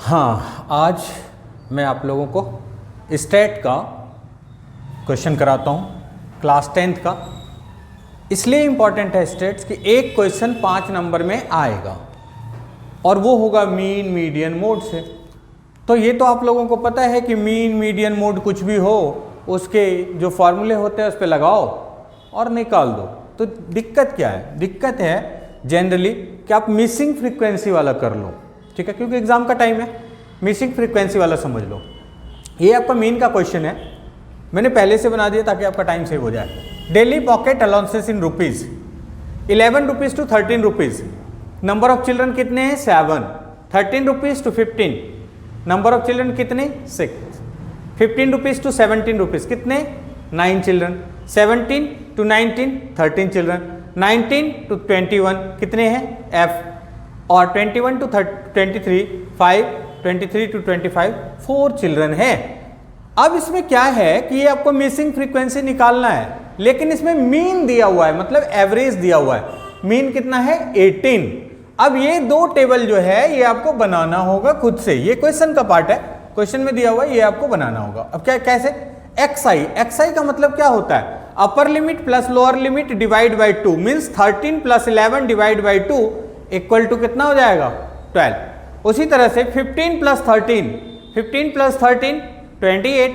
हाँ, आज मैं आप लोगों को स्टेट का क्वेश्चन कराता हूँ क्लास 10th का। इसलिए इम्पॉर्टेंट है स्टेट्स कि एक क्वेश्चन 5 नंबर में आएगा और वो होगा मीन मीडियन मोड से। तो ये तो आप लोगों को पता है कि मीन मीडियन मोड कुछ भी हो उसके जो फॉर्मूले होते हैं उस पर लगाओ और निकाल दो। तो दिक्कत क्या है? दिक्कत है जनरली कि आप मिसिंग फ्रीक्वेंसी वाला कर लो, ठीक है, क्योंकि एग्जाम का टाइम है। मिसिंग फ्रीक्वेंसी वाला समझ लो। ये आपका मीन का क्वेश्चन है, मैंने पहले से बना दिया ताकि आपका टाइम सेव हो जाए। Daily pocket allowances in rupees 11 rupees to 13 rupees. Number of children कितने हैं? 7। 13 rupees to 15। Number of children कितने? 6। 15 रुपीज टू 17 रुपीज कितने? 9 चिल्ड्रन। 17 to 19 13 children. 19 टू 21 कितने हैं? F। और 21 टू 23 5। 23 टू 25 4 चिल्ड्रन है। अब इसमें क्या है कि ये आपको मिसिंग फ्रीक्वेंसी निकालना है, लेकिन इसमें मीन दिया हुआ है, मतलब एवरेज दिया हुआ है। मीन कितना है? 18। अब ये दो टेबल जो है ये आपको बनाना होगा खुद से। ये क्वेश्चन का पार्ट है, क्वेश्चन में दिया हुआ है, ये आपको बनाना होगा। अब क्या कैसे? XI का मतलब क्या होता है? Upper limit plus lower limit divide by 2 means 13 plus 11 divide by 2 equal to कितना हो जाएगा? 12। उसी तरह से 15 प्लस 13 28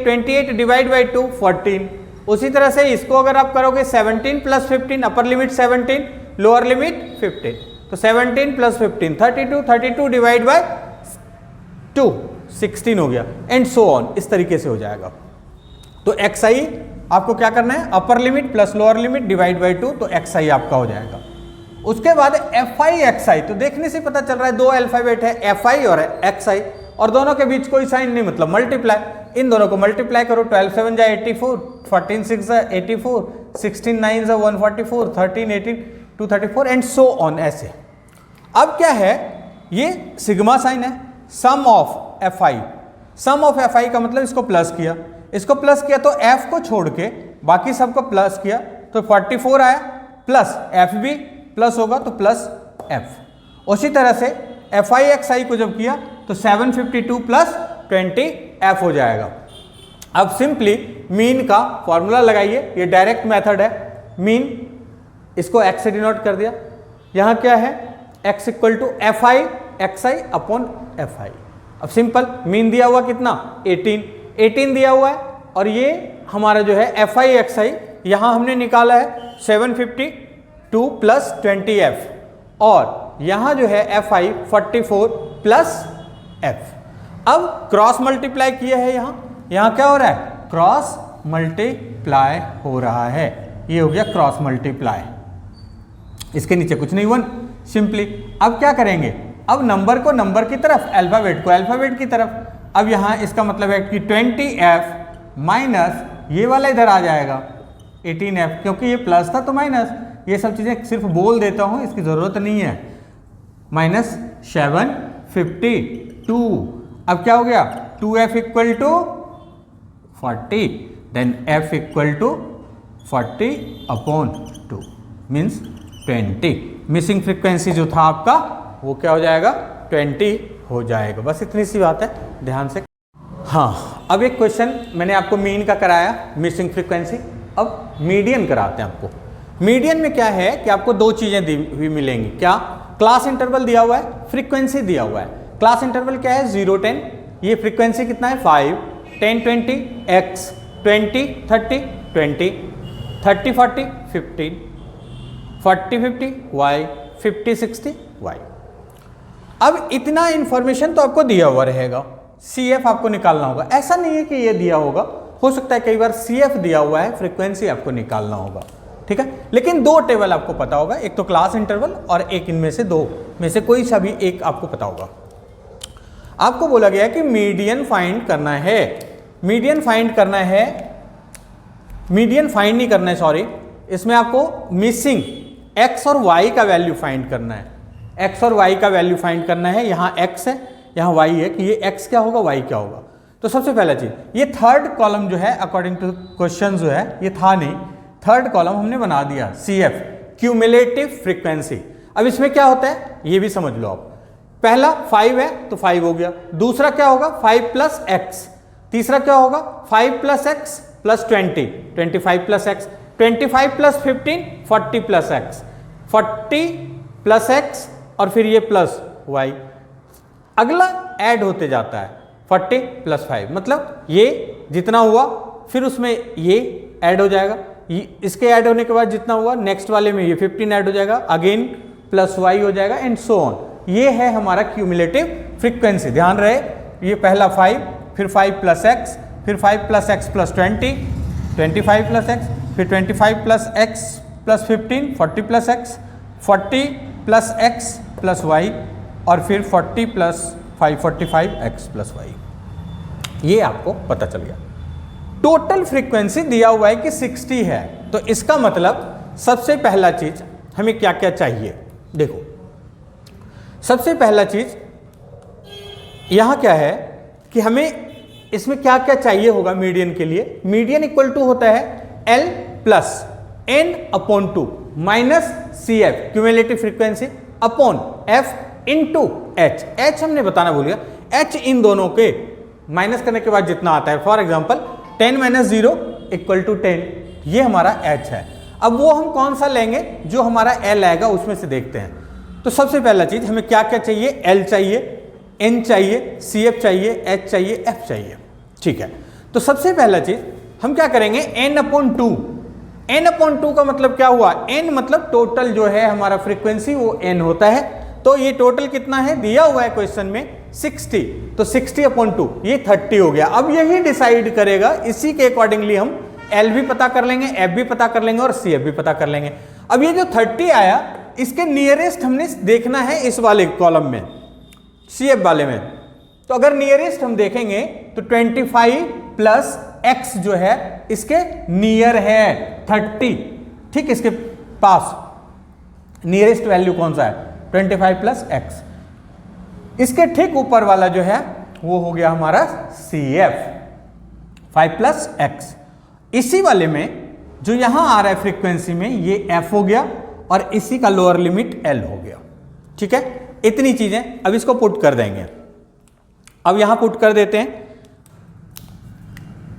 28 डिवाइड बाई 2 14। उसी तरह से इसको अगर आप करोगे 17 plus 15 upper limit 17 lower limit 15, तो 17 प्लस 15 32 डिवाइड बाई 2 16 हो गया, एंड सो ऑन। इस तरीके से हो जाएगा। तो XI आपको क्या करना है? Upper limit plus lower limit divide by 2, तो XI आपका हो जाएगा। उसके बाद FI XI, तो देखने से पता चल रहा है दो अल्फाबेट है FI और XI, और दोनों के बीच कोई साइन नहीं, मतलब मल्टीप्लाई। इन दोनों को मल्टीप्लाई करो। 12 7 जा 84, 14 6 जा 84, 16 9 जा 144, 13 18 234 एंड सो ऑन, ऐसे। अब क्या है? ये सिग्मा साइन है। Sum of FI, sum of FI का मतलब इसको प्लस किया, इसको प्लस किया तो F को छोड़ के बाकी सबको प्लस किया तो 44 आया, प्लस F भी प्लस होगा तो प्लस F। उसी तरह से FI XI को जब किया तो 752 प्लस 20 F हो जाएगा। अब सिंपली मीन का फॉर्मूला लगाइए, ये डायरेक्ट मेथड है। मीन इसको x से डिनोट कर दिया। यहाँ क्या है? x equal to FI XI upon FI। अब सिंपल, मीन दिया हुआ कितना? 18 दिया हुआ है, और ये हमारा जो है FI XI यहाँ हमने निकाला है 752 प्लस 20F, और यहाँ जो है FI 44 प्लस F। अब क्रॉस मल्टीप्लाई किया है, यहाँ क्या हो रहा है? क्रॉस मल्टीप्लाई हो रहा है। ये हो गया क्रॉस मल्टीप्लाई, इसके नीचे कुछ नहीं, 1 सिंपली। अब क्या करेंगे? अब नंबर को नंबर की तरफ, अल्फाबेट को अल्फाबेट की तरफ। अब यहाँ इसका मतलब है कि 20F माइनस ये वाला इधर आ जाएगा 18F, क्योंकि ये प्लस था तो माइनस। ये सब चीज़ें सिर्फ बोल देता हूँ, इसकी ज़रूरत नहीं है। माइनस 752। अब क्या हो गया? 2F equal to 40, then F equal to 40 upon 2 means 20। Missing frequency जो था आपका वो क्या हो जाएगा? 20 हो जाएगा। बस इतनी सी बात है, ध्यान से। हाँ, अब एक क्वेश्चन मैंने आपको मीन का कराया, मिसिंग फ्रीक्वेंसी। अब मीडियन कराते हैं आपको। मीडियन में क्या है कि आपको दो चीज़ें दी हुई मिलेंगी। क्या? क्लास इंटरवल दिया हुआ है, फ्रीक्वेंसी दिया हुआ है। क्लास इंटरवल क्या है? 0 10। ये फ्रीक्वेंसी कितना है? 5 10 20 X 20 30 20 30 40 15 40 50 Y 50 60 Y। अब इतना इंफॉर्मेशन तो आपको दिया हुआ रहेगा, CF आपको निकालना होगा। ऐसा नहीं है कि ये दिया होगा, हो सकता है कई बार CF दिया हुआ है, फ्रीक्वेंसी आपको निकालना होगा, ठीक है। लेकिन दो टेबल आपको पता होगा, एक तो क्लास इंटरवल और एक इनमें से दो में से कोई सा भी एक आपको पता होगा। आपको बोला गया कि मीडियन फाइंड करना है। मीडियन फाइंड करना है, मीडियन फाइंड नहीं करना है, सॉरी। इसमें आपको मिसिंग X और Y का वैल्यू फाइंड करना है। X और Y का वैल्यू फाइंड करना है। यहाँ X है, यहाँ Y है, कि ये X क्या होगा, Y क्या होगा। तो सबसे पहला चीज, ये थर्ड कॉलम जो है अकॉर्डिंग टू क्वेश्चन जो है, ये था नहीं, थर्ड कॉलम हमने बना दिया CF, क्यूमुलेटिव फ्रीक्वेंसी। अब इसमें क्या होता है ये भी समझ लो आप। पहला 5 है तो 5 हो गया, दूसरा क्या होगा 5 प्लस एक्स, तीसरा क्या होगा 5 plus x plus 20, 25 plus x, 25 plus 15 40 plus x, 40 plus x और फिर ये प्लस वाई, अगला ऐड होते जाता है 40 प्लस 5, मतलब ये जितना हुआ फिर उसमें ये ऐड हो जाएगा, इसके ऐड होने के बाद जितना हुआ नेक्स्ट वाले में ये 15 ऐड हो जाएगा, अगेन प्लस वाई हो जाएगा एंड सो ऑन। ये है हमारा क्यूमुलेटिव फ्रीक्वेंसी। ध्यान रहे ये पहला 5, फिर 5 प्लस एक्स, फिर 5 plus x plus 20, 25 plus x, फिर 25 plus x plus 15, 40 plus x, 40 plus x plus y और फिर 40 प्लस 5 45 एक्स प्लस वाई। ये आपको पता चल गया। टोटल फ्रीक्वेंसी दिया हुआ है कि 60 है, तो इसका मतलब सबसे पहला चीज हमें क्या क्या चाहिए। देखो सबसे पहला चीज यहां क्या है कि हमें इसमें क्या क्या चाहिए होगा मीडियन के लिए। मीडियन इक्वल टू होता है L plus N upon 2 minus CF cumulative frequency upon F into H। H हमने बताना भूल गया, H इन दोनों के माइनस करने के बाद जितना आता है, for example 10 minus 0 equal to 10, ये हमारा H है। अब वो हम कौन सा लेंगे, जो हमारा L आएगा उसमें से देखते हैं। तो सबसे पहला चीज हमें क्या क्या चाहिए, L चाहिए, N चाहिए, CF चाहिए, H चाहिए, F चाहिए। ठीक है, तो सबसे पहला चीज हम क्या करेंगे N अपॉन 2। N अपॉन 2 का मतलब क्या हुआ, N मतलब टोटल जो है हमारा फ्रीक्वेंसी वो N होता है। तो ये टोटल कितना है दिया हुआ है क्वेश्चन में 60, तो 60 अपॉन 2 ये 30 हो गया। अब यही डिसाइड करेगा, इसी के अकॉर्डिंगली हम L भी पता कर लेंगे, F भी पता कर लेंगे और CF भी पता कर लेंगे। अब ये जो 30 आया इसके नियरेस्ट हमने देखना है इस वाले कॉलम में, CF वाले में। तो अगर नियरेस्ट हम देखेंगे तो 25 प्लस x जो है इसके नियर है 30, ठीक, इसके पास नियरेस्ट वैल्यू कौन सा है 25 प्लस x। इसके ठीक ऊपर वाला जो है वो हो गया हमारा CF 5 प्लस x। इसी वाले में जो यहां आ रहा है फ्रीक्वेंसी में ये F हो गया और इसी का लोअर लिमिट L हो गया। ठीक है, इतनी चीजें अब इसको पुट कर देंगे। अब यहां पुट कर देते हैं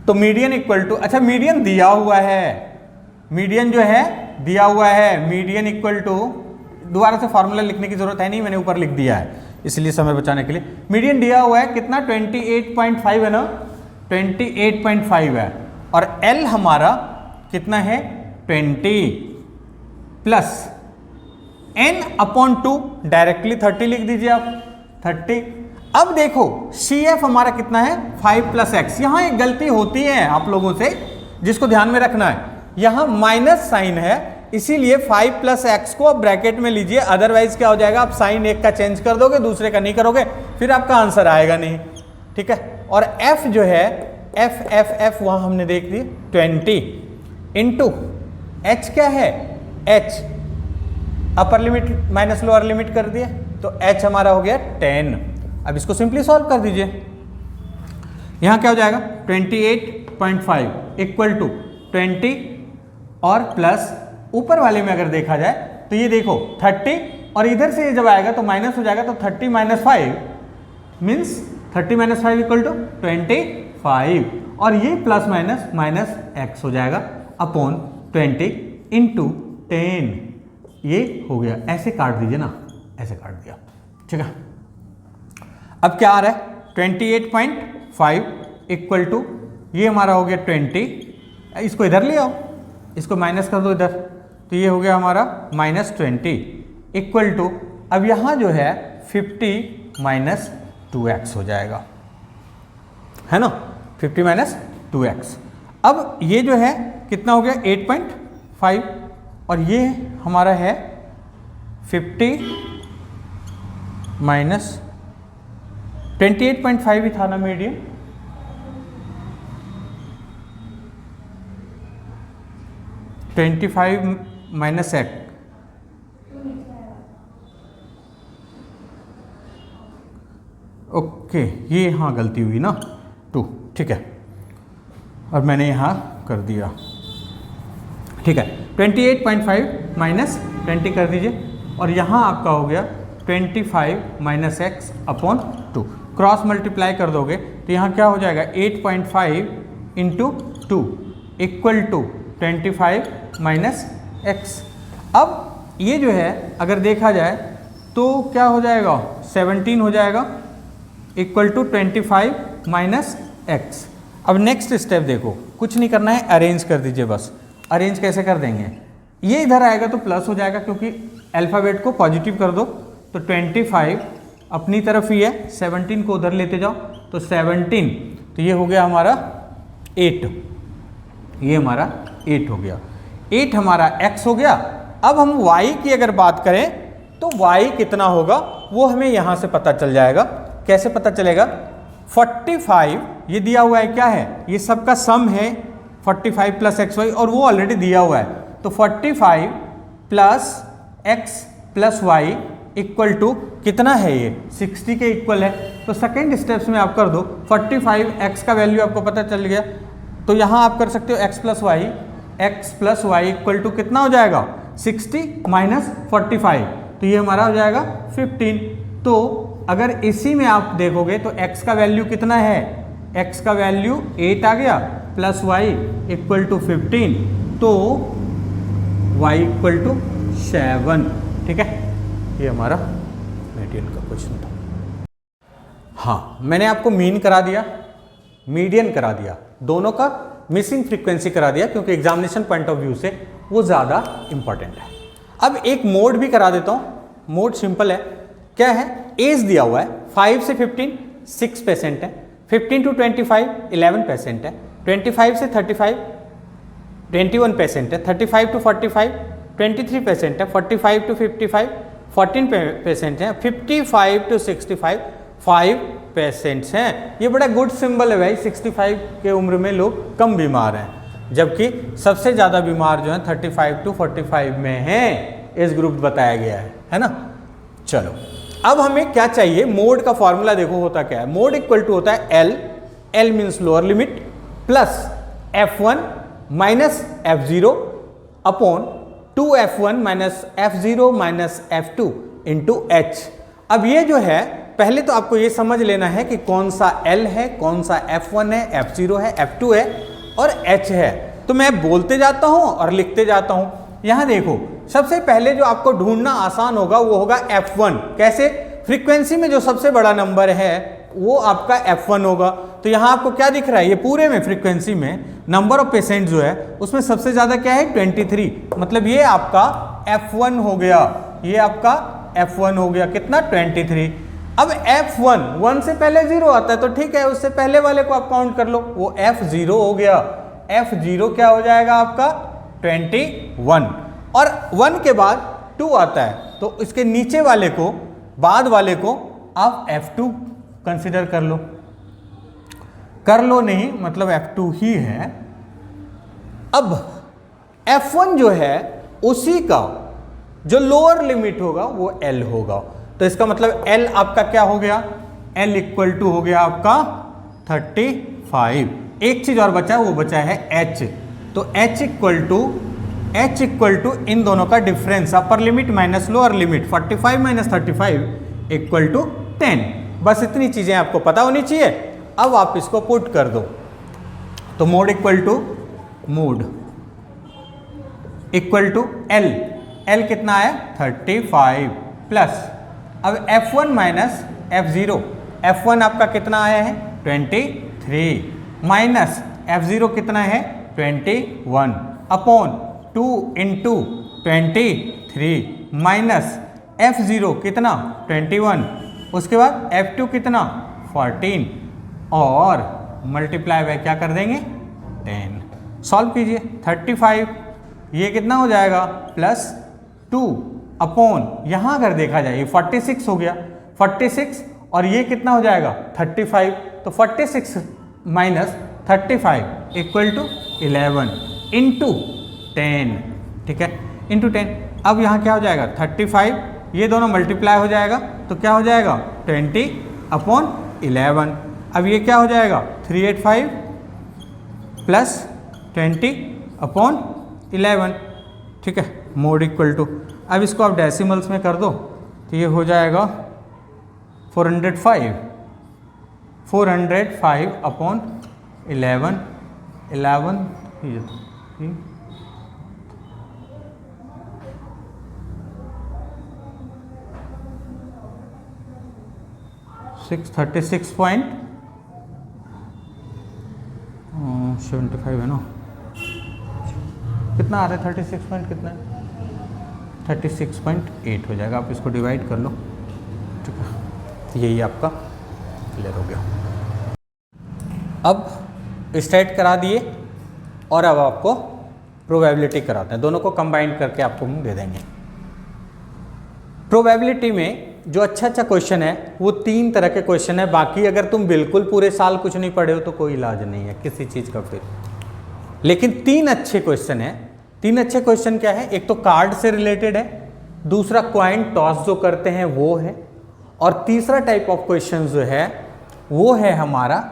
तो मीडियन इक्वल टू, अच्छा मीडियन दिया हुआ है, मीडियन जो है दिया हुआ है, मीडियन इक्वल टू, दोबारा से फॉर्मूला लिखने की जरूरत है नहीं, मैंने ऊपर लिख दिया है इसलिए समय बचाने के लिए। मीडियन दिया हुआ है कितना 28.5 है ना, 28.5 है और L हमारा कितना है 20 प्लस N अपॉन 2 डायरेक्टली 30 लिख दीजिए आप 30। अब देखो CF हमारा कितना है 5 प्लस एक्स। यहां एक गलती होती है आप लोगों से जिसको ध्यान में रखना है, यहां माइनस साइन है इसीलिए 5 प्लस एक्स को आप ब्रैकेट में लीजिए, अदरवाइज क्या हो जाएगा आप साइन एक का चेंज कर दोगे दूसरे का नहीं करोगे, फिर आपका आंसर आएगा नहीं। ठीक है, और F जो है F वहां हमने देख दी 20 इंटू H क्या है H अपर लिमिट माइनस लोअर लिमिट कर दिया तो H हमारा हो गया 10। अब इसको सिंपली सॉल्व कर दीजिए, यहां क्या हो जाएगा 28.5 इक्वल टू 20 और प्लस ऊपर वाले में अगर देखा जाए तो ये देखो 30 और इधर से ये जब आएगा तो माइनस हो जाएगा, तो 30 minus 5 means 30 minus 5 equal to 25 और ये प्लस माइनस माइनस एक्स हो जाएगा अपॉन 20 इंटू 10। ये हो गया, ऐसे काट दीजिए ना, ऐसे काट दिया। ठीक है, अब क्या आ रहा है 28.5 इक्वल टू ये हमारा हो गया 20, इसको इधर ले आओ, इसको माइनस कर दो इधर, तो ये हो गया हमारा माइनस 20 इक्वल टू, अब यहां जो है 50 माइनस 2x हो जाएगा, है ना 50 माइनस 2x। अब ये जो है कितना हो गया 8.5 और ये हमारा है 50 माइनस 28.5 ही था ना मीडियम, माइनस एक्स, ओके ये हाँ गलती हुई ना 2, ठीक है, और मैंने यहाँ कर दिया। ठीक है, 28.5 माइनस 20 कर दीजिए और यहाँ आपका हो गया 25 minus x upon 2। Cross multiply कर दोगे तो यहाँ क्या हो जाएगा 8.5 into 2 equal to 25 minus x. अब ये जो है अगर देखा जाए तो क्या हो जाएगा 17 हो जाएगा इक्वल टू 25 माइनस एक्स। अब नेक्स्ट स्टेप देखो, कुछ नहीं करना है, अरेंज कर दीजिए बस। अरेंज कैसे कर देंगे, ये इधर आएगा तो प्लस हो जाएगा क्योंकि अल्फ़ाबेट को पॉजिटिव कर दो, तो 25 अपनी तरफ ही है, 17 को उधर लेते जाओ तो 17, तो ये हो गया हमारा 8, ये हमारा 8 हो गया, 8 हमारा x हो गया। अब हम y की अगर बात करें तो y कितना होगा वो हमें यहाँ से पता चल जाएगा। कैसे पता चलेगा, 45 ये दिया हुआ है, क्या है ये सबका सम है 45 प्लस एक्स वाई, और वो ऑलरेडी दिया हुआ है, तो 45 plus x plus y equal to कितना है, ये 60 के इक्वल है। तो सेकेंड स्टेप्स में आप कर दो, 45 एक्स का वैल्यू आपको पता चल गया, तो यहाँ आप कर सकते हो x plus y equal to कितना हो जाएगा 60 माइनस 45, तो ये हमारा हो जाएगा 15। तो अगर इसी में आप देखोगे तो x का वैल्यू कितना है, x का वैल्यू 8 आ गया, प्लस वाई इक्वल टू 15, तो y इक्वल टू 7। ठीक है, ये हमारा मीडियन का क्वेश्चन था। हाँ, मैंने आपको मीन करा दिया, मीडियन करा दिया, दोनों का मिसिंग फ्रीक्वेंसी करा दिया क्योंकि एग्जामिनेशन पॉइंट ऑफ व्यू से वो ज़्यादा इंपॉर्टेंट है। अब एक मोड भी करा देता हूँ, मोड सिंपल है, क्या है, एज दिया हुआ है 5 से 15 6% है, 15 टू 25 11% है, 25 से 35 21% है, 35 टू 45 23% है, 45 टू 55 14% है, 55 टू 65 5% हैं। ये बड़ा गुड सिंबल है भाई, 65 के उम्र में लोग कम बीमार हैं, जबकि सबसे ज़्यादा बीमार जो है 35 टू 45 में हैं, एज ग्रुप बताया गया है ना। चलो अब हमें क्या चाहिए, मोड का फॉर्मूला देखो होता क्या है, मोड इक्वल टू होता है L means lower limit plus f1 minus f0 upon 2f1 minus f0 minus f2 into h। अब ये जो है पहले तो आपको ये समझ लेना है कि कौन सा L है, कौन सा f1 है, f0 है, f2 है और h है। तो मैं बोलते जाता हूं और लिखते जाता हूं। यहां देखो, सबसे पहले जो आपको ढूंढना आसान होगा वो होगा f1। कैसे, फ्रीक्वेंसी में जो सबसे बड़ा नंबर है वो आपका f1 होगा। तो यहां आपको क्या दिख रहा है, ये पूरे में फ्रीक्वेंसी में नंबर ऑफ पेशेंट जो है उसमें सबसे ज्यादा क्या है 23, मतलब ये आपका f1 हो गया, ये आपका f1 हो गया, कितना 23। अब f1 1 से पहले 0 आता है तो ठीक है, उससे पहले वाले को आप काउंट कर लो, वो f0 हो गया, f0 क्या हो जाएगा आपका 21, और 1 के बाद 2 आता है तो इसके नीचे वाले को, बाद वाले को आप f2 कंसिडर कर लो नहीं, मतलब f2 ही है। अब f1 जो है उसी का जो लोअर लिमिट होगा वो L होगा, तो इसका मतलब L आपका क्या हो गया, L इक्वल टू हो गया आपका 35। एक चीज और बचा, वो बचा है H, तो H इक्वल टू इन दोनों का difference, upper limit minus lower limit, 45 minus 35 equal to 10। बस इतनी चीजें आपको पता होनी चाहिए। अब आप इसको पुट कर दो, तो मोड इक्वल टू L कितना है 35 प्लस, अब f1 माइनस f0, f1 आपका कितना आया है 23 माइनस f0 कितना है 21 अपॉन 2 इंटू 23 माइनस f0 कितना 21, उसके बाद f2 कितना 14 और मल्टीप्लाई बाय क्या कर देंगे 10। सॉल्व कीजिए, 35 ये कितना हो जाएगा प्लस 2 अपॉन, यहां अगर देखा जाए ये 46 हो गया, 46 और ये कितना हो जाएगा 35, तो 46 माइनस 35 इक्वल टू 11 इंटू 10। ठीक है, इंटू 10। अब यहाँ क्या हो जाएगा 35, ये दोनों मल्टीप्लाई हो जाएगा तो क्या हो जाएगा 20 अपॉन 11। अब ये क्या हो जाएगा 385 प्लस 20 अपॉन 11। ठीक है, मोड इक्वल टू, अब इसको आप डेसिमल्स में कर दो तो ये हो जाएगा 405 अपॉन 11 ये 636.75 है ना, कितना आ रहा है 36 पॉइंट कितना है 36.8 हो जाएगा। आप इसको डिवाइड कर लो, ठीक है, यही आपका क्लियर हो गया। अब स्टेट करा दिए और अब आपको प्रोबेबिलिटी कराते हैं, दोनों को कंबाइन करके आपको हम दे देंगे। प्रोबेबिलिटी में जो अच्छा क्वेश्चन है वो 3 तरह के क्वेश्चन है। बाकी अगर तुम बिल्कुल पूरे साल कुछ नहीं पढ़े हो तो कोई इलाज नहीं है किसी चीज़ का फिर, लेकिन 3 अच्छे क्वेश्चन है। 3 अच्छे क्वेश्चन क्या है, एक तो कार्ड से रिलेटेड है, दूसरा क्वाइन टॉस जो करते हैं वो है, और तीसरा टाइप ऑफ क्वेश्चन जो है वो है हमारा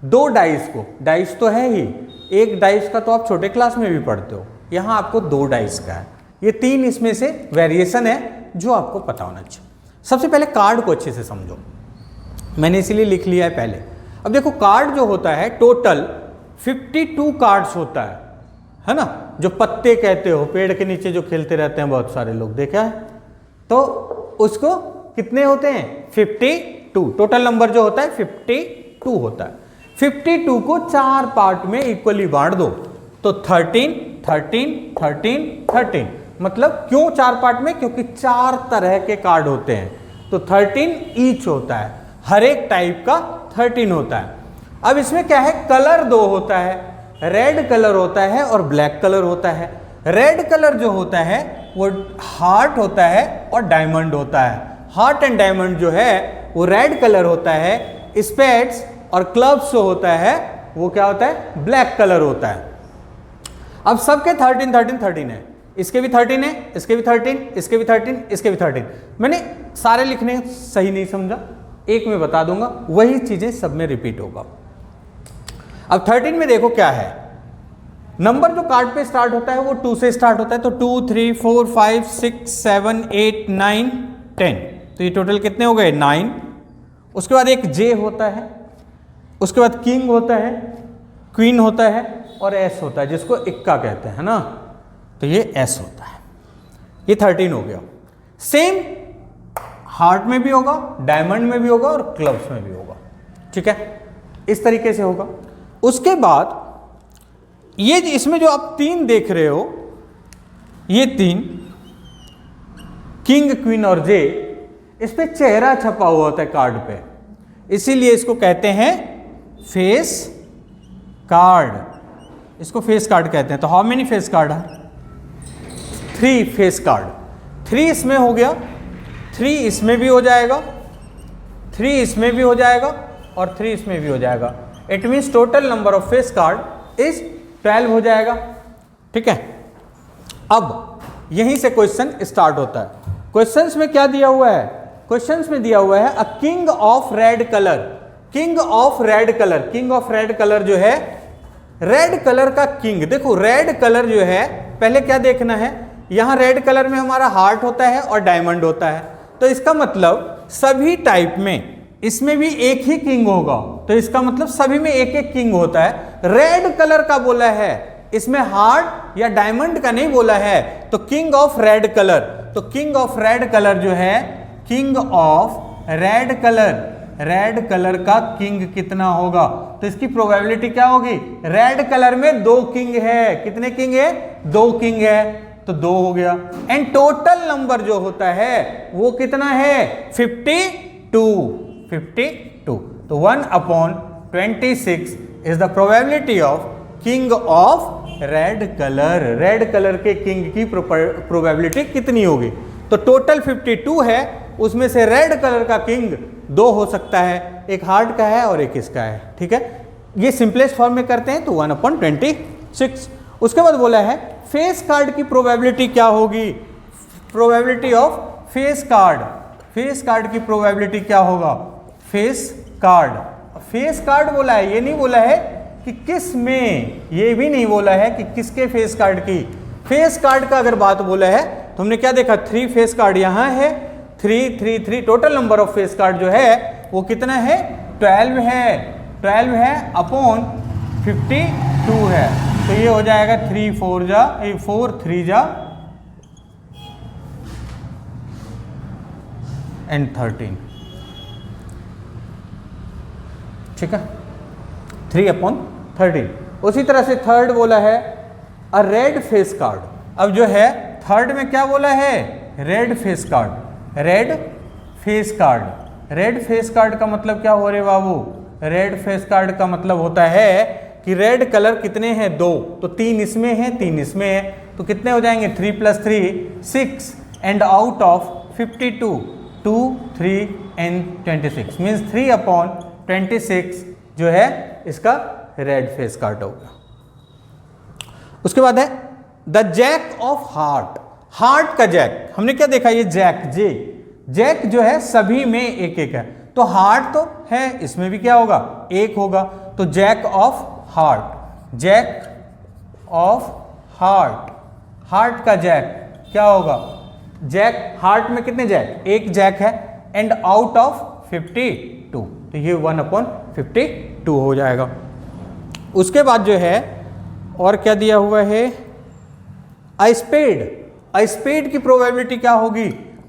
2 डाइस को, डाइस तो है ही, एक डाइस का तो आप छोटे क्लास में भी पढ़ते हो, यहाँ आपको 2 डाइस का है। ये 3 इसमें से वेरिएशन है जो आपको पता होना चाहिए। सबसे पहले कार्ड को अच्छे से समझो, मैंने इसीलिए लिख लिया है पहले। अब देखो कार्ड जो होता है टोटल 52 कार्ड्स होता है ना, जो पत्ते कहते हो, पेड़ के नीचे जो खेलते रहते हैं बहुत सारे लोग, देखा है, तो उसको कितने होते हैं 52, टोटल नंबर जो होता है 52 होता है। 52 को 4 पार्ट में इक्वली बांट दो तो 13 13 13 13, मतलब क्यों 4 पार्ट में, क्योंकि 4 तरह के कार्ड होते हैं तो 13 ईच होता है, हर एक टाइप का 13 होता है। अब इसमें क्या है, कलर 2 होता है, रेड कलर होता है और ब्लैक कलर होता है। रेड कलर जो होता है वो हार्ट होता है और डायमंड होता है। हार्ट एंड डायमंड जो है वो रेड कलर होता है। स्पेड्स और क्लब्स जो होता है वो क्या होता है, ब्लैक कलर होता है। अब सबके 13 13 13 है, इसके भी 13 है, इसके भी 13, इसके भी 13, इसके भी 13। मैंने सारे लिखने सही नहीं समझा, एक में बता दूंगा, वही चीजें सब में रिपीट होगा। अब 13 में देखो क्या है, नंबर जो कार्ड पे स्टार्ट होता है वो 2 से स्टार्ट होता है, तो 2 3 4 5 6 7 8 9 10, तो ये टोटल कितने हो गए 9। उसके बाद एक जे होता है, उसके बाद किंग होता है, क्वीन होता है और एस होता है, जिसको इक्का कहते हैं ना, तो ये एस होता है। ये 13 हो गया। सेम हार्ट में भी होगा, डायमंड में भी होगा और क्लब्स में भी होगा, ठीक है, इस तरीके से होगा। उसके बाद ये इसमें जो आप 3 देख रहे हो, ये 3 किंग क्वीन और जे, इस पे चेहरा छपा हुआ होता है कार्ड पे, इसीलिए इसको कहते हैं फेस कार्ड, इसको फेस कार्ड कहते हैं। तो हाउ मेनी फेस कार्ड है, 3 फेस कार्ड। 3 इसमें हो गया, 3 इसमें भी हो जाएगा, 3 इसमें भी हो जाएगा और 3 इसमें भी हो जाएगा। It means total number of face card is 12 हो जाएगा, ठीक है। अब यहीं से क्वेश्चन स्टार्ट होता है। क्वेश्चंस में क्या दिया हुआ है, क्वेश्चंस में दिया हुआ है a king of red colour, king of red colour. King of red colour जो है, रेड कलर का किंग। देखो रेड कलर जो है, पहले क्या देखना है, यहां रेड कलर में हमारा हार्ट होता है और डायमंड होता है, तो इसका मतलब सभी टाइप में इसमें भी एक ही किंग होगा, तो इसका मतलब सभी में एक एक किंग होता है। रेड कलर का बोला है, इसमें हार्ट या डायमंड का नहीं बोला है, तो किंग ऑफ रेड कलर। तो किंग ऑफ रेड कलर जो है, king of red colour, red colour का किंग कितना होगा, तो इसकी प्रोबेबिलिटी क्या होगी, रेड कलर में 2 किंग है, कितने किंग है, 2 किंग है, तो 2 हो गया। एंड टोटल नंबर जो होता है वो कितना है 52, 52। तो 1/26 is the probability of king of red colour. Red colour के किंग की प्रोबेबिलिटी कितनी होगी, तो टोटल 52 है, उसमें से रेड कलर का किंग 2 हो सकता है, एक हार्ट का है और एक इसका है, ठीक है। ये सिंपलेस्ट फॉर्म में करते हैं तो 1/26। उसके बाद बोला है फेस कार्ड की प्रोबेबिलिटी क्या होगी, probability of face card. Face card की प्रोबेबिलिटी क्या होगा, फेस कार्ड। फेस कार्ड बोला है, ये नहीं बोला है कि किस में, ये भी नहीं बोला है कि किसके फेस कार्ड की। फेस कार्ड का अगर बात बोला है तो हमने क्या देखा, 3 फेस कार्ड यहां है, 3 3 3, total number of face card जो है वो कितना है 12 है, 12 है अपॉन 52 है। तो ये हो जाएगा 3 4 जा 4 3 जा एंड 13, ठीक है 3/13। उसी तरह से थर्ड बोला है अ रेड फेस कार्ड। अब जो है थर्ड में क्या बोला है red face card, red face card. Red face card का मतलब क्या हो रहे बाबू, रेड फेस कार्ड का मतलब होता है कि रेड कलर कितने हैं 2, तो 3 इसमें है 3 इसमें है, तो कितने हो जाएंगे 3 + 3 6 and out of 52 2 3 and 26 means 3/26 जो है इसका रेड फेस कार्ड होगा। उसके बाद है the jack of heart. Heart का जैक हमने क्या देखा, ये जैक जैक जो है सभी में एक एक है, तो हार्ट तो है इसमें भी क्या होगा एक होगा, तो jack of heart, jack of heart, heart का जैक क्या होगा, जैक हार्ट में कितने जैक, एक जैक है एंड आउट ऑफ 52, तो ये 1/52 हो जाएगा। उसके बाद जो है और क्या दिया हुआ है अ स्पेड की प्रोबेबिलिटी क्या होगी,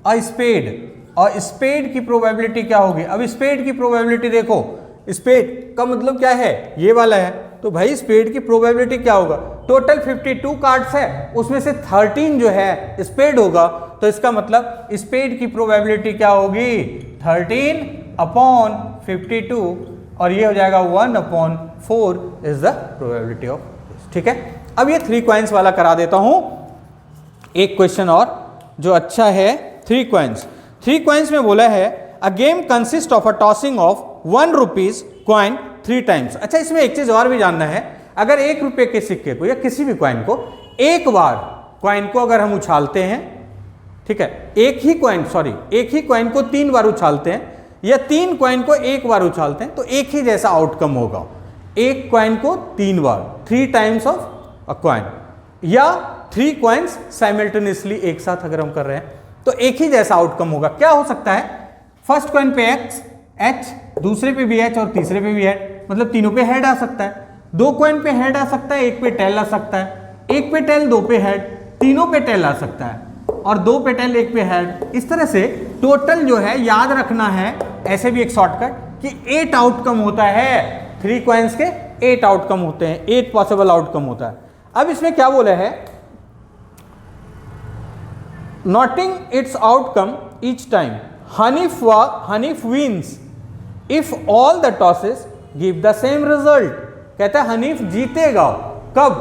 अ स्पेड की प्रोबेबिलिटी क्या होगी। अब स्पेड की प्रोबेबिलिटी देखो, स्पेड का मतलब क्या है ये वाला है, तो भाई स्पेड की प्रोबेबिलिटी क्या होगा, टोटल 52 कार्ड्स है उसमें से 13 जो है स्पेड होगा, तो इसका मतलब स्पेड की प्रोबेबिलिटी क्या होगी 13/52 और ये हो जाएगा 1/4 इज द प्रोबेबिलिटी ऑफ, ठीक है। अब ये 3 कॉइन्स वाला करा देता हूं एक क्वेश्चन और जो अच्छा है। 3 कॉइन्स में बोला है a game consist of a tossing of 1 rupees coin 3 times. अच्छा इसमें एक चीज और भी जानना है, अगर 1 रुपए के सिक्के को या किसी भी कॉइन को एक बार कॉइन को अगर हम उछालते हैं, ठीक है, एक ही कॉइन को 3 बार उछालते हैं या 3 कॉइन को एक बार उछालते हैं तो एक ही जैसा आउटकम होगा। एक कॉइन को 3 बार 3 टाइम्स ऑफ अ कॉइन या 3 कॉइन्स साइमल्टेनियसली एक साथ अगर हम कर रहे हैं तो एक ही जैसा आउटकम होगा। क्या हो सकता है, फर्स्ट कॉइन पे एच, दूसरे पे भी एच और तीसरे पे भी हेड, मतलब तीनों पे हेड आ सकता है। 2 कॉइन पे हेड आ सकता है, एक पे टेल आ सकता है, एक पे टेल 2 पे हेड, तीनों पे टेल आ सकता है और 2 पे टेल 1 पे हेड। इस तरह से टोटल जो है याद रखना है, ऐसे भी एक शॉर्टकट कि 8 आउटकम होता है, 3 कॉइन्स के 8 आउटकम होते हैं, 8 पॉसिबल आउटकम होता है। अब इसमें क्या बोला है, noting it's outcome each time Hanif wins if all the tosses give the same result. कहता है हनीफ जीतेगा कब,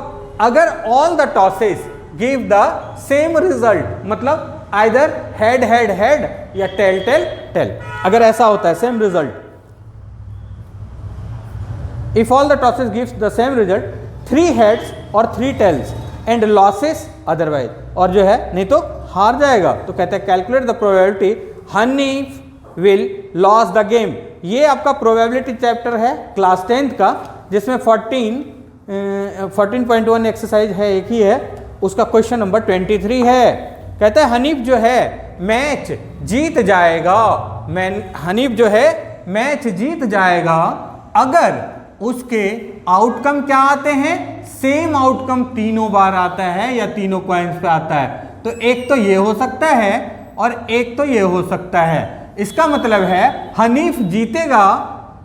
अगर all the tosses give the same result, मतलब आइदर हेड हेड हेड या टेल टेल टेल, अगर ऐसा होता है same result, if all the tosses gives the same result, 3 heads और 3 टेल्स एंड लॉसेस अदरवाइज, और जो है नहीं तो हार जाएगा। तो कहते हैं calculate the probability Hanif will loss the game. ये आपका प्रोबेबिलिटी चैप्टर है क्लास 10th का, जिसमें 14.1 एक्सरसाइज है, एक ही है, उसका क्वेश्चन नंबर 23 है। कहता है हनीफ जो है मैच जीत जाएगा, हनीफ जो है मैच जीत जाएगा अगर उसके आउटकम क्या आते हैं, सेम आउटकम तीनों बार आता है या तीनों कॉइन्स पे आता है। तो एक तो ये हो सकता है और एक तो ये हो सकता है। इसका मतलब है हनीफ जीतेगा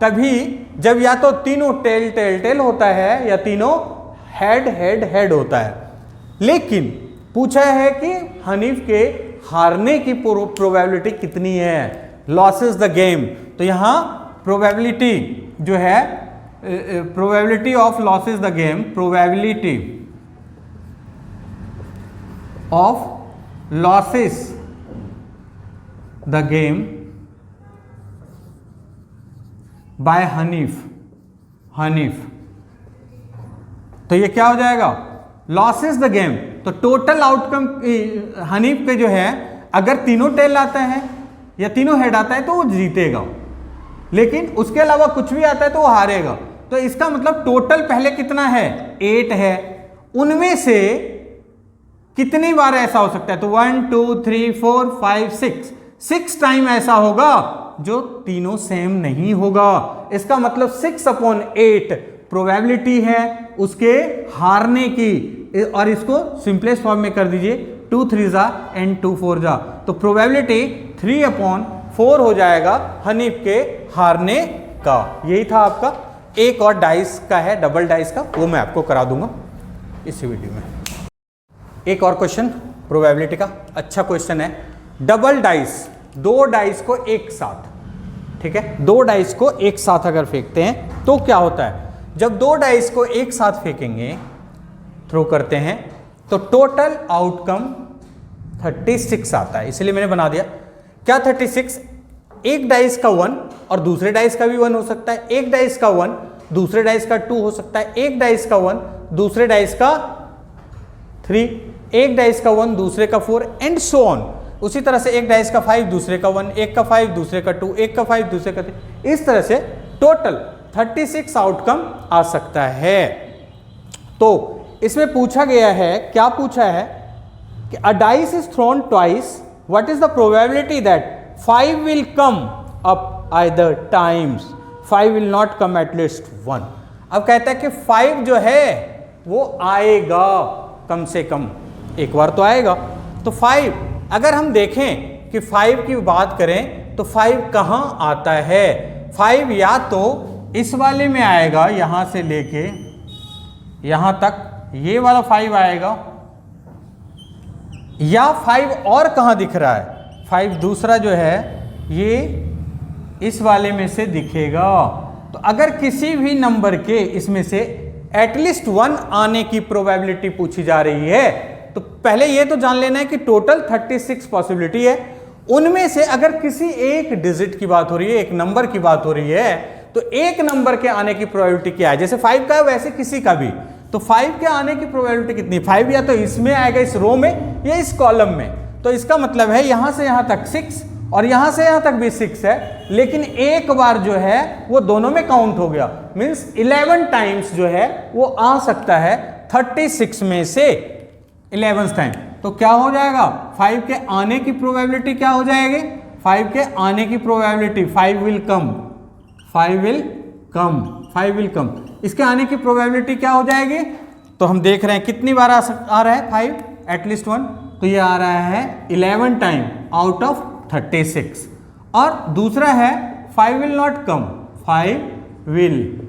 तभी जब या तो तीनों टेल टेल टेल होता है या तीनों हेड हेड हेड होता है। लेकिन पूछा है कि हनीफ के हारने की प्रोबेबिलिटी कितनी है, लॉसेस द गेम। तो यहां प्रोबेबिलिटी जो है, probability of losses the game, probability of losses the game by Hanif, तो ये क्या हो जाएगा, लॉसेस द गेम। तो टोटल आउटकम हनीफ पे जो है अगर तीनों टेल आता है या तीनों हेड आता है तो वो जीतेगा, लेकिन उसके अलावा कुछ भी आता है तो वो हारेगा। तो इसका मतलब टोटल पहले कितना है, 8 है, उनमें से कितनी बार ऐसा हो सकता है, तो 1 2 3 4 5 6 6 टाइम ऐसा होगा जो तीनों सेम नहीं होगा। इसका मतलब 6/8 प्रोबेबिलिटी है उसके हारने की, और इसको सिंपलेस्ट फॉर्म में कर दीजिए 2 3 जा एंड 2 4 जा, तो प्रोबेबिलिटी 3/4 हो जाएगा हनीफ के हारने का। यही था आपका। एक और डाइस का है, डबल डाइस का, वो मैं आपको करा दूंगा इसी वीडियो में। एक और क्वेश्चन प्रोबेबिलिटी का, अच्छा क्वेश्चन है। डबल डाइस, 2 डाइस को एक साथ, ठीक है, 2 डाइस को एक साथ अगर फेंकते हैं तो क्या होता है? जब 2 डाइस को एक साथ फेंकेंगे, थ्रो करते हैं, तो टोटल आउटकम 36 आता है। इसलिए मैंने बना दिया। क्या 36? एक डाइस का 1 और दूसरे डाइस का भी 1 हो सकता है, एक डाइस का 1 दूसरे डाइस का 2 हो सकता है, एक डाइस का 1 दूसरे डाइस का 3, एक डाइस का 1 दूसरे का 4 एंड सो ऑन। उसी तरह से एक डाइस का 5 दूसरे का 1, एक का 5 दूसरे का 2, एक का 5 दूसरे का 3, इस तरह से टोटल 36 आउटकम आ सकता है। तो इसमें पूछा गया है, क्या पूछा है कि अ dice is throne twice, what is the probability that 5 will come up either times, 5 will not come at least 1। अब कहता है कि 5 जो है वो आएगा कम से कम एक बार तो आएगा। तो 5 अगर हम देखें कि 5 की बात करें तो 5 कहां आता है? 5 या तो इस वाले में आएगा, यहां से लेके यहां तक ये वाला 5 आएगा, या 5 और कहां दिख रहा है? 5 दूसरा जो है ये इस वाले में से दिखेगा। तो अगर किसी भी नंबर के इसमें से एटलीस्ट 1 आने की प्रोबेबिलिटी पूछी जा रही है, तो पहले ये तो जान लेना है कि टोटल 36 पॉसिबिलिटी है। उनमें से अगर किसी एक डिजिट की बात हो रही है, एक नंबर की बात हो रही है, तो एक नंबर के आने की प्रोबेबिलिटी क्या है? जैसे 5 का है वैसे किसी का भी, तो 5 के आने की प्रोबेबिलिटी कितनी? 5 या तो इसमें आएगा, इस रो में, या इस कॉलम में। तो इसका मतलब है यहां से यहां तक 6 और यहां से यहां तक भी 6 है, लेकिन एक बार जो है वो दोनों में काउंट हो गया, मींस 11 टाइम्स जो है वो आ सकता है 36 में से 11 टाइम। तो क्या हो जाएगा? 5 के आने की प्रोबेबिलिटी क्या हो जाएगी? 5 के आने की probability 5 will come, 5 will come, 5 will come. इसके आने की प्रोबेबिलिटी क्या हो जाएगी? तो हम देख रहे हैं कितनी बार आ रहा है 5, एटलीस्ट 1, तो ये आ रहा है 11 टाइम आउट ऑफ 36। और दूसरा है 5 will not come, 5 will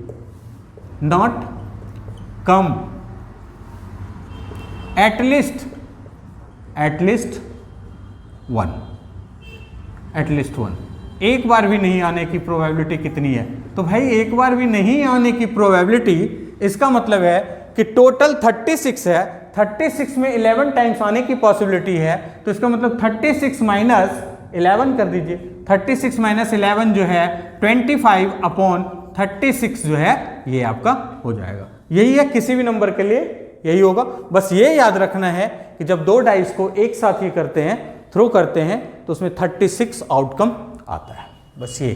not come at least 1, at least 1। एक बार भी नहीं आने की प्रोबेबिलिटी कितनी है? तो भाई एक बार भी नहीं आने की प्रोबेबिलिटी, इसका मतलब है कि टोटल 36 है, 36 में 11 टाइम्स आने की पॉसिबिलिटी है, तो इसका मतलब 36 माइनस 11 कर दीजिए। 36 माइनस 11 जो है 25/36 जो है ये आपका हो जाएगा। यही है किसी भी नंबर के लिए यही होगा। बस ये याद रखना है कि जब 2 डाइस को एक साथ ही करते हैं, थ्रो करते हैं, तो उसमें 36 आउटकम आता है। बस ये